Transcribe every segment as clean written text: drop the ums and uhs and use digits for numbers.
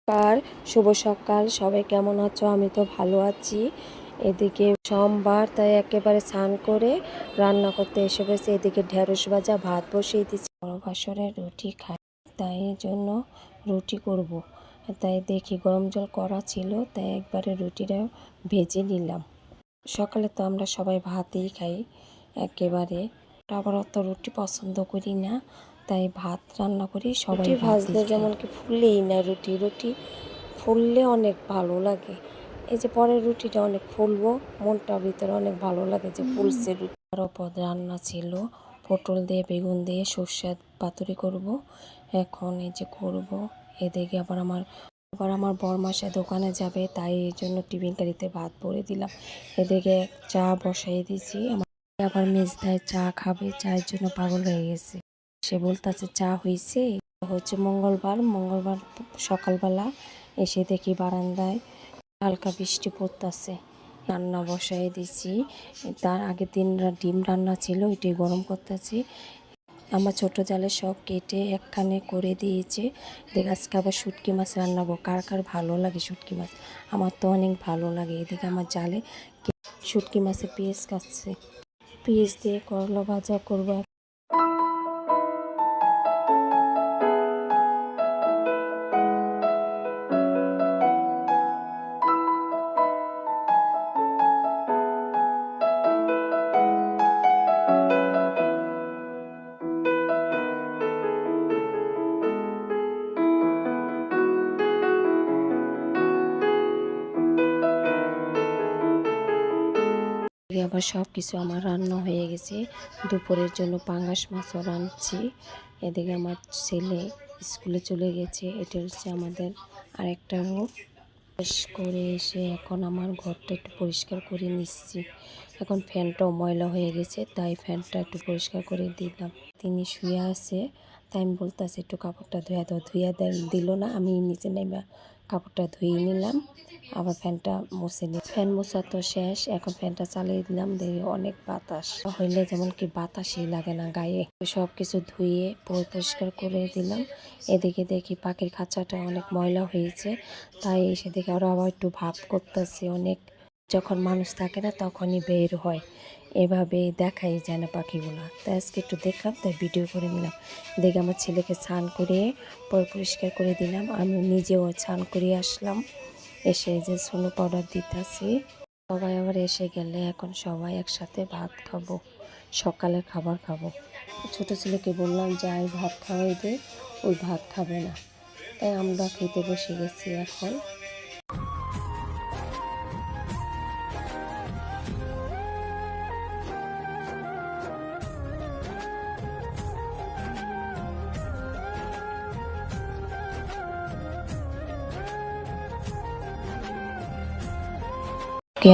নমস্কার, শুভ সকাল। সবাই কেমন আছো? আমি তো ভালো আছি। এদিকে সোমবার, তাই একেবারে স্নান করে রান্না করতে এসে পড়েছি। এদিকে ঢেঁড়স ভাজা ভাত বসিয়ে দিচ্ছি। বড় বাসরে রুটি খাই, তাই জন্য রুটি করব। তাই দেখি গরম জল করা ছিল, তাই একবারে রুটিটা ভেজে নিলাম। সকালে তো আমরা সবাই ভাতই খাই একেবারে, আবার অত রুটি পছন্দ করি না, তাই ভাত রান্না করি। সবাই ভাজলে যেমন কি ফুলেই না, রুটি ফুললে অনেক ভালো লাগে। এই যে পরের রুটিটা অনেক ফুলবো, মনটার ভিতরে অনেক ভালো লাগে যে ফুলছে রুটি। আরও পদ রান্না ছিল, পটল দিয়ে বেগুন দিয়ে সর্ষে পাতুরি করব। এখন এই যে করব। এদিকে আবার আমার বরমাসে দোকানে যাবে, তাই এই জন্য টিফিন কারিতে ভাত ভরে দিলাম। এদিকে চা বসাই দিয়েছি। আবার মেজদায় চা খাবে, চায়ের জন্য পাগল হয়ে গেছে। সে বলতেছে চা হয়েছে। মঙ্গলবার সকালবেলা এসে দেখি বারান্দায় হালকা বৃষ্টি পড়তেছে। রান্না বসাই দিছি। তার আগের দিন ডিম রান্না ছিল, এটি গরম করতেছি। আমার ছোট জালে সব কেটে একখানে করে দিয়েছে। এদিকে আজকে আবার শুটকি মাছ রান্নাবো। কার কার ভালো লাগে শুটকি মাছ? আমার তো অনেক ভালো লাগে। এদিকে আমার জালে শুটকি মাছে পেঁয়াজ কাটছে, পেঁয়াজ দিয়ে করলা ভাজা করবো। আবার সব কিছু আমার রান্না হয়ে গেছে। দুপুরের জন্য পাঙ্গাস মাছও রাঁধছি। এদিকে আমার ছেলে স্কুলে চলে গেছে। এটা হচ্ছে আমাদের আরেকটা রূপ। শেষ করে এসে এখন আমার ঘরটা একটু পরিষ্কার করে নিচ্ছি। এখন ফ্যানটাও ময়লা হয়ে গেছে, তাই ফ্যানটা একটু পরিষ্কার করে দিলাম। তিনি শুয়ে আছে, তাই আমি বলতেছি একটু কাপড়টা ধুয়ে দাও। ধুয়ে দিল না, আমি নিচে নেমে কাপড়টা ধুয়ে নিলাম। আবার ফ্যানটা মুছে নিই। ফ্যান মোছা তো শেষ, এখন ফ্যানটা চালিয়ে দিলাম। দেখি অনেক বাতাস হইলে যেমন কি বাতাসই লাগে না গায়ে। সব কিছু ধুয়ে পরিষ্কার করে দিলাম। এদিকে দেখি পাখির খাঁচাটা অনেক ময়লা হয়েছে, তাই এসে দেখে ওরা আবার একটু ভাব করতেছে। অনেক যখন মানুষ থাকে না তখনই বের হয়, এভাবে দেখাই যায় না পাখিগুলো। তাই আজকে একটু দেখলাম, তাই ভিডিও করে নিলাম। দেখে আমার ছেলেকে স্নান করে পরিষ্কার করে দিলাম। আমি নিজেও স্নান করে আসলাম। এসে যে সোনো পাউডার দিতেছি। সবাই আবার এসে গেলে এখন সবাই একসাথে ভাত খাবো, সকালের খাবার খাবো। ছোট ছেলেকে বললাম যে আই ভাত খাওয়াই দে, ওই ভাত খাবে না, তাই আমরা খেতে বসে গেছি এখন।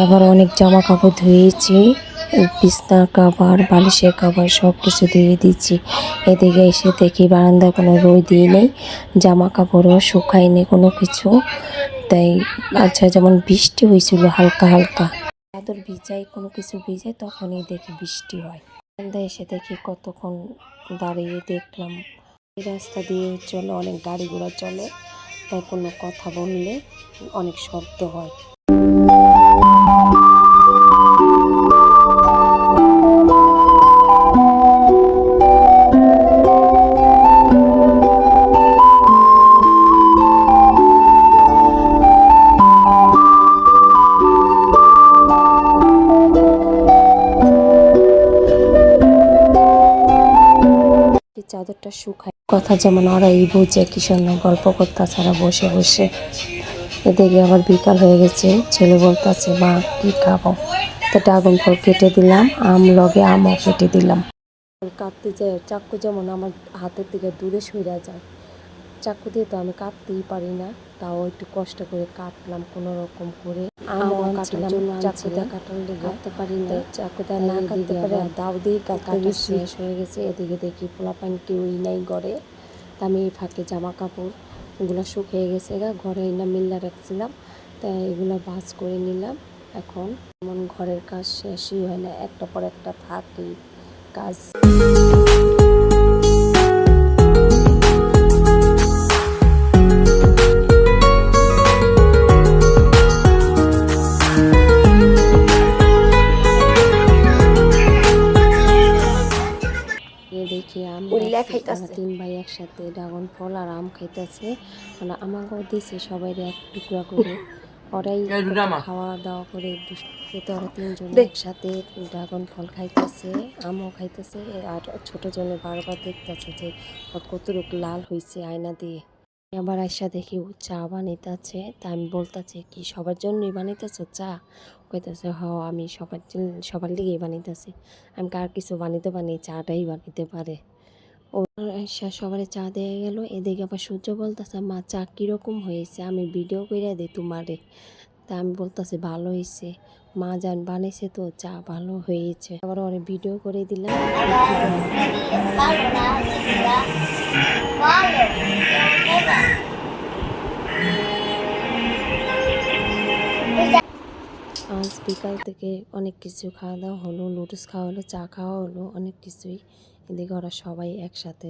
আবার অনেক জামা কাপড় ধুয়েছি, বিছনার কাভার, বালিশের কাভার সব কিছু ধুয়ে দিচ্ছি। এদিকে এসে দেখি বারান্দায় কোনো রোদই নেই, জামা কাপড়ও শুকায়নি কোনো কিছু। তাই আচ্ছা, যেমন বৃষ্টি হয়েছিল হালকা হালকা, চাদর ভিজাই কোনো কিছু ভিজাই তখনই দেখি বৃষ্টি হয়। বারান্দায় এসে দেখি কতক্ষণ দাঁড়িয়ে দেখলাম। এই রাস্তা দিয়ে চলে অনেক গাড়ি ঘোড়া চলে, তাই কোনো কথা বললে অনেক শব্দ হয়। চাদরটা শুকায় কথা যেমন ওরাই বুঝে, কি সুন্দর গল্প করতেছে ওরা বসে বসে। এদিকে আবার বিকাল হয়ে গেছে, ছেলে বলতেছে মা কি খাবো, তো ড্রাগন ফল কেটে দিলাম, আম লগে আমও কেটে দিলাম। কাটতে যায় চাকু যেমন আমার হাতের থেকে দূরে সরে যায়, চাকু দিয়ে তো আমি কাটতেই পারি না, তাও একটু কষ্ট করে কাটলাম কোনো রকম করে। আমও কাটলাম, চাকুটা কাটার লেগে কাটতে পারি না, চাকুটা না কাটতে পারে দাও দিয়ে কাটা শেষ হয়ে গেছে। এদিকে দেখি পোলাপান কেউই নাই ঘরে, তা আমি এই ফাঁকে জামা কাপড়গুলো শুকিয়ে গেছে ঘরে না মিল্লা রাখছিলাম, তাই এগুলো ভাঁজ করে নিলাম। এখন এমন ঘরের কাজ শেষই হয় না, একটা পর একটা থাকেই কাজ। তারা 3 ভাই একসাথে ড্রাগন ফল আর আম খাইতেছে। মানে আমাকেও দিছে সবাই এক টুকরা করে। ওরাই খাওয়া দাওয়া করে তো ওরা 3 জন একসাথে ড্রাগন ফল খাইতেছে, আমও খাইতেছে। আর ছোট জনে বারবার দেখতেছে যে ওর কতটুকু লাল হয়েছে আয়না দিয়ে। আবার আইসা দেখি ও চা বানাইতেছে। তা আমি বলতেছি কি সবার জন্যই বানাইতেছো চা? কইতেছে হ আমি সবার লিগেই বানাইতেছি। আমি কার কিছু বানাইতে পারি, চাটাই বানাইতে পারে। ও আইসা সবারে চা দিয়ে গেল। এদিকে আবার সূর্য বলতেছে মা চা কিরকম হয়েছে, আমি ভিডিও কইরা দিই তোমারে। তা আমি বলতেছি ভালো হয়েছে মা, যান বানাইছে তো চা ভালো হয়েছে। আবার ওরে ভিডিও করে দিলাম। আজ বিকাল থেকে অনেক কিছু খাওয়া দাওয়া হলো, নুডলস খাওয়া হলো, চা খাওয়া হলো, অনেক কিছুই। এদিকে ওরা সবাই একসাথে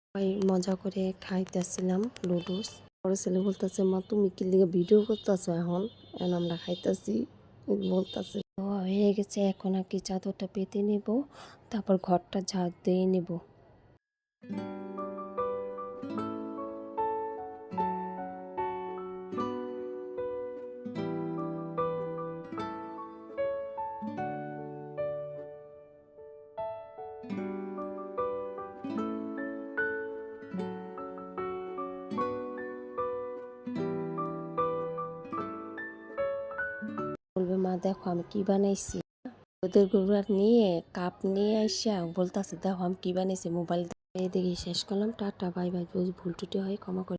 সবাই মজা করে খাইতেছিলাম নুডলস। বড় ছেলে বলতেছে মা তুমি কি লিগে ভিডিও করতেছো এখন? আমরা খাইতেছি। বলতেছে হয়ে গেছে, এখন আর কি চাদরটা পেতে নেব, তারপর ঘরটা ঝাড় দিয়ে নেব। বলবে মা দেখো আমি কি বানাইছি। ওদের গরুয়ার নিয়ে কাপ নিয়ে আসা বলতেছে দেখো আমি কি বানাইছি মোবাইল। এদিকে শেষ করলাম, টাটা বাই বাই। ভুল টুটি হয় ক্ষমা করে।